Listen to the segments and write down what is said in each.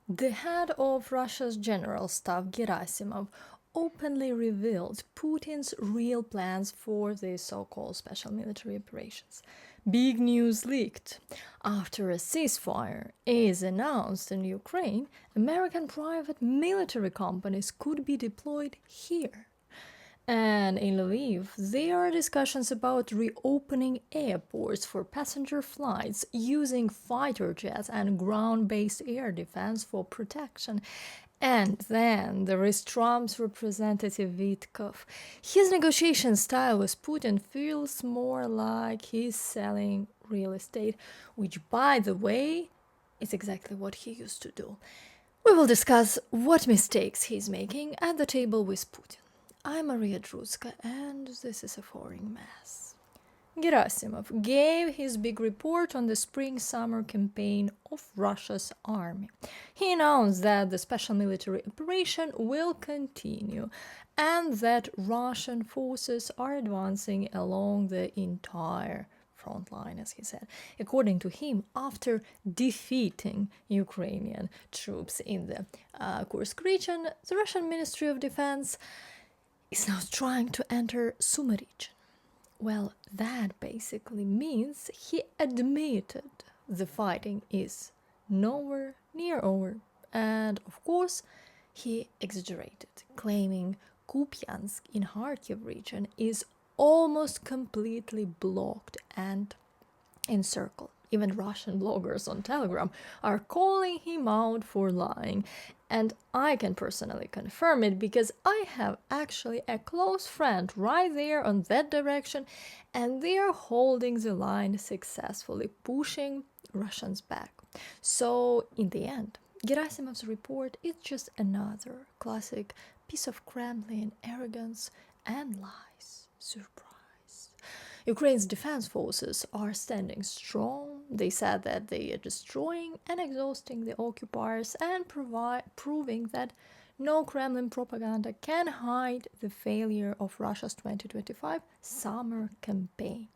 The head of Russia's general staff, Gerasimov, openly revealed Putin's real plans for the so-called special military operations. Big news leaked. After a ceasefire is announced in Ukraine, American private military companies could be deployed here. And in Lviv, there are discussions about reopening airports for passenger flights using fighter jets and ground based air defense for protection. And then there is Trump's representative Vitkov. His negotiation style with Putin feels more like he's selling real estate, which, by the way, is exactly what he used to do. We will discuss what mistakes he's making at the table with Putin. I'm Mariia Drutska, and this is a foreign mess. Gerasimov gave his big report on the spring-summer campaign of Russia's army. He announced that the special military operation will continue and that Russian forces are advancing along the entire front line, as he said. According to him, after defeating Ukrainian troops in the Kursk region, the Russian Ministry of Defense is now trying to enter Sumy region. Well, that basically means he admitted the fighting is nowhere near over. And of course, he exaggerated, claiming Kupiansk in Kharkiv region is almost completely blocked and encircled. Even Russian bloggers on Telegram are calling him out for lying. And I can personally confirm it because I have actually a close friend right there on that direction, and they are holding the line successfully, pushing Russians back. So, in the end, Gerasimov's report is just another classic piece of Kremlin arrogance and lies. Surprise. Ukraine's defense forces are standing strong. They said that they are destroying and exhausting the occupiers and proving that no Kremlin propaganda can hide the failure of Russia's 2025 summer campaign.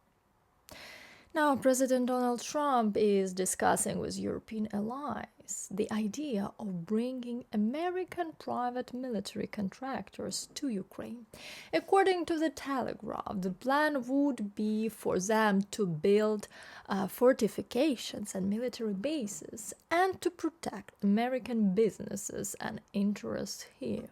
Now, President Donald Trump is discussing with European allies the idea of bringing American private military contractors to Ukraine. According to the Telegraph, the plan would be for them to build fortifications and military bases and to protect American businesses and interests here.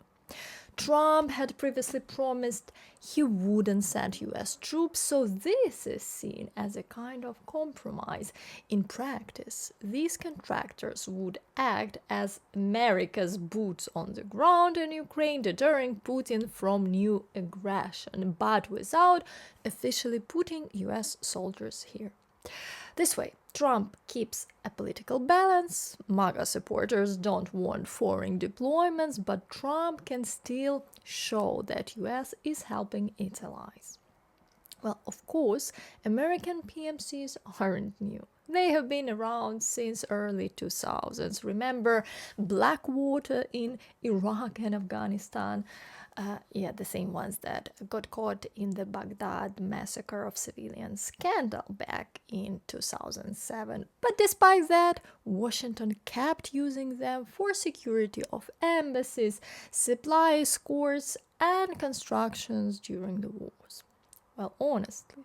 Trump had previously promised he wouldn't send US troops, so this is seen as a kind of compromise. In practice, these contractors would act as America's boots on the ground in Ukraine, deterring Putin from new aggression, but without officially putting US soldiers here. This way, Trump keeps a political balance. MAGA supporters don't want foreign deployments, but Trump can still show that US is helping its allies. Well, of course, American PMCs aren't new. They have been around since early 2000s. Remember Blackwater in Iraq and Afghanistan? The same ones that got caught in the Baghdad massacre of civilians scandal back in 2007. But despite that, Washington kept using them for security of embassies, supply escorts, and constructions during the wars. Well, honestly,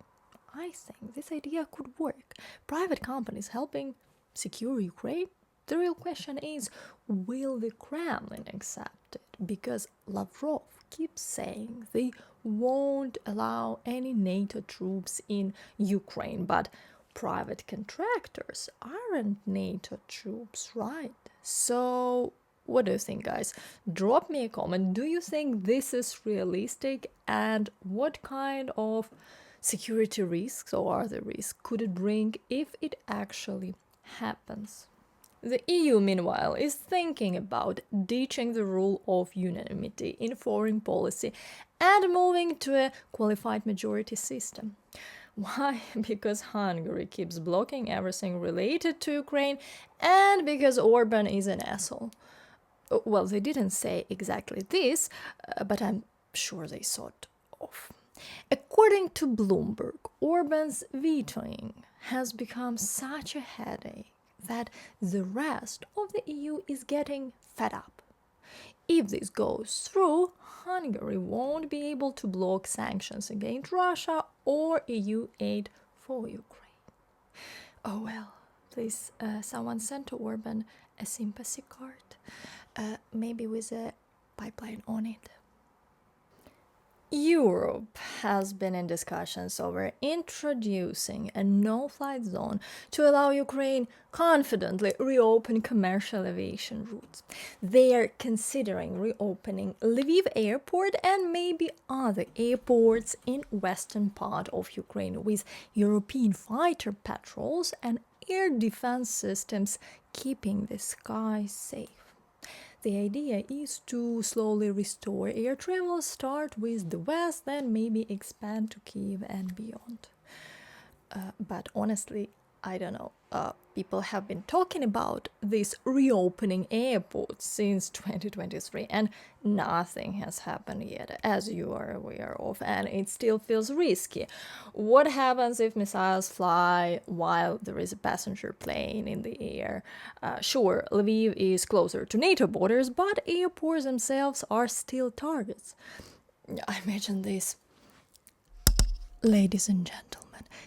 I think this idea could work. Private companies helping secure Ukraine? The real question is, will the Kremlin accept it? Because Lavrov keeps saying they won't allow any NATO troops in Ukraine, but private contractors aren't NATO troops, right? So, what do you think, guys? Drop me a comment. Do you think this is realistic? And what kind of security risks or other risks could it bring if it actually happens? The EU, meanwhile, is thinking about ditching the rule of unanimity in foreign policy and moving to a qualified majority system. Why? Because Hungary keeps blocking everything related to Ukraine and because Orban is an asshole. Well, they didn't say exactly this, but I'm sure they sort of. According to Bloomberg, Orban's vetoing has become such a headache that the rest of the EU is getting fed up. If this goes through, Hungary won't be able to block sanctions against Russia or EU aid for Ukraine. Oh well, please, someone send to Orban a sympathy card, maybe with a pipeline on it. Europe has been in discussions over introducing a no-flight zone to allow Ukraine confidently reopen commercial aviation routes. They are considering reopening Lviv airport and maybe other airports in western part of Ukraine with European fighter patrols and air defense systems keeping the sky safe. The idea is to slowly restore air travel, start with the west, then maybe expand to Kyiv and beyond. But honestly, I don't know. People have been talking about this reopening airports since 2023 and nothing has happened yet, as you are aware of, and it still feels risky. What happens if missiles fly while there is a passenger plane in the air? Sure, Lviv is closer to NATO borders, but airports themselves are still targets. Imagine this. Ladies and gentlemen,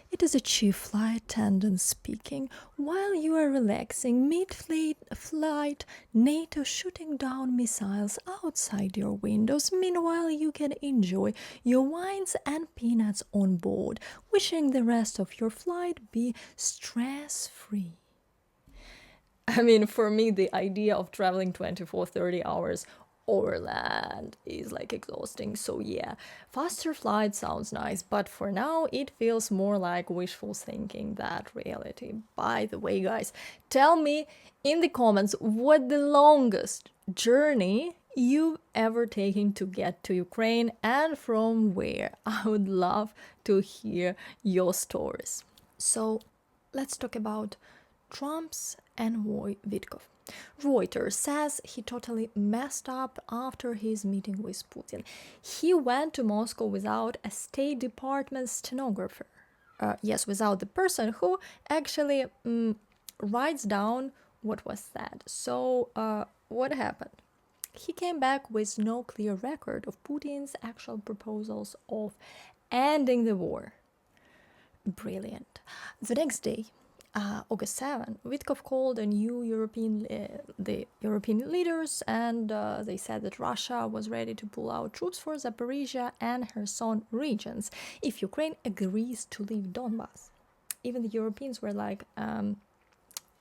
it is a chief flight attendant speaking while you are relaxing mid-flight, NATO shooting down missiles outside your windows. Meanwhile, you can enjoy your wines and peanuts on board, wishing the rest of your flight be stress-free. I mean, for me, the idea of traveling 24-30 hours overland is like exhausting. So yeah, faster flight sounds nice, but for now it feels more like wishful thinking than reality. By the way, guys, tell me in the comments what the longest journey you've ever taken to get to Ukraine and from where. I would love to hear your stories. So let's talk about Trump's envoy Vitkov. Reuters says he totally messed up after his meeting with Putin. He went to Moscow without a State Department stenographer. Yes, without the person who actually writes down what was said. So, what happened? He came back with no clear record of Putin's actual proposals of ending the war. Brilliant. The next day, August 7, Vitkov called a new the European leaders, and they said that Russia was ready to pull out troops for Zaporizhia and Kherson regions if Ukraine agrees to leave Donbass. Even the Europeans were like,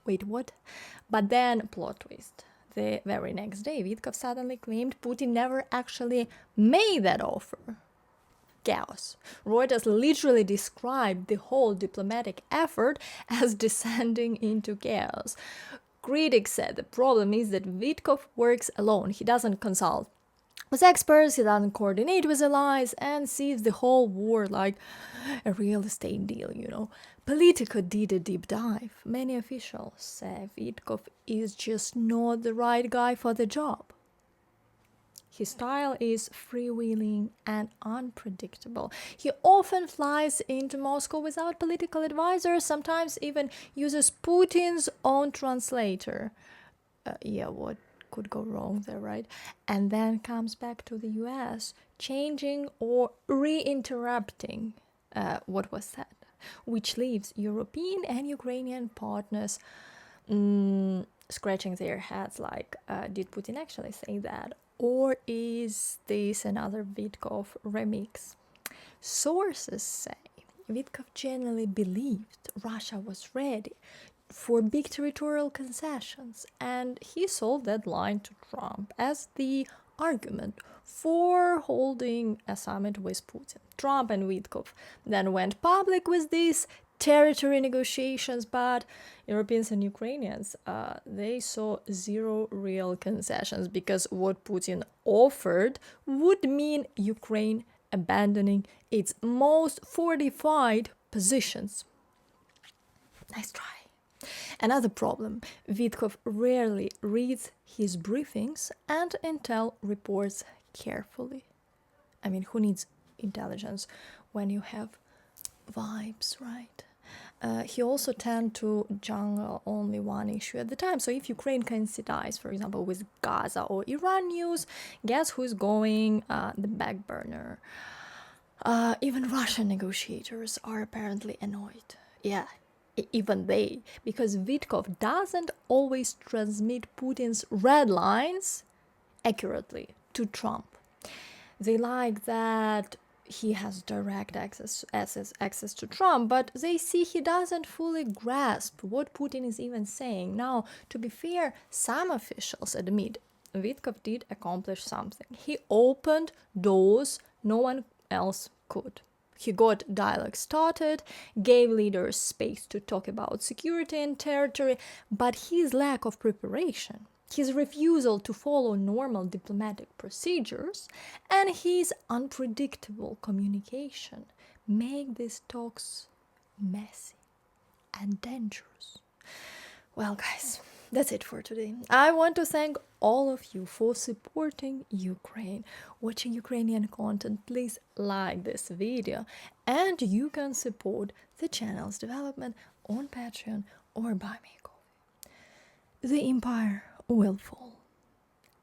wait, what? But then, plot twist. The very next day, Vitkov suddenly claimed Putin never actually made that offer. Chaos. Reuters literally described the whole diplomatic effort as descending into chaos. Critics said the problem is that Vitkov works alone. He doesn't consult with experts, he doesn't coordinate with allies, and sees the whole war like a real estate deal, you know. Politico did a deep dive. Many officials say Vitkov is just not the right guy for the job. His style is freewheeling and unpredictable. He often flies into Moscow without political advisors, sometimes even uses Putin's own translator. Yeah, what could go wrong there, right? And then comes back to the US, changing or re-interrupting what was said, which leaves European and Ukrainian partners scratching their heads like, did Putin actually say that? Or is this another Vitkov remix? Sources say Vitkov genuinely believed Russia was ready for big territorial concessions, and he sold that line to Trump as the argument for holding a summit with Putin. Trump and Vitkov then went public with these territory negotiations, but Europeans and Ukrainians, they saw zero real concessions because what Putin offered would mean Ukraine abandoning its most fortified positions. Nice try. Another problem, Vitkov rarely reads his briefings and intel reports carefully. I mean, who needs intelligence when you have vibes, right? he also tend to jungle only one issue at the time. So if Ukraine coincides, for example, with Gaza or Iran news, guess who's going the back burner? Even Russian negotiators are apparently annoyed. Yeah, even they, because Vitkov doesn't always transmit Putin's red lines accurately to Trump. They like that he has direct access to Trump, but they see he doesn't fully grasp what Putin is even saying. Now, to be fair, some officials admit Vitkov did accomplish something. He opened doors no one else could. He got dialogue started, gave leaders space to talk about security and territory, but his lack of preparation, his refusal to follow normal diplomatic procedures, and his unpredictable communication make these talks messy and dangerous. Well, guys, that's it for today. I want to thank all of you for supporting Ukraine. Watching Ukrainian content, please like this video, and you can support the channel's development on Patreon or Buy Me a Coffee. The empire will fall.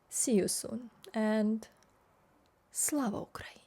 See you soon, and Slava Ukraini!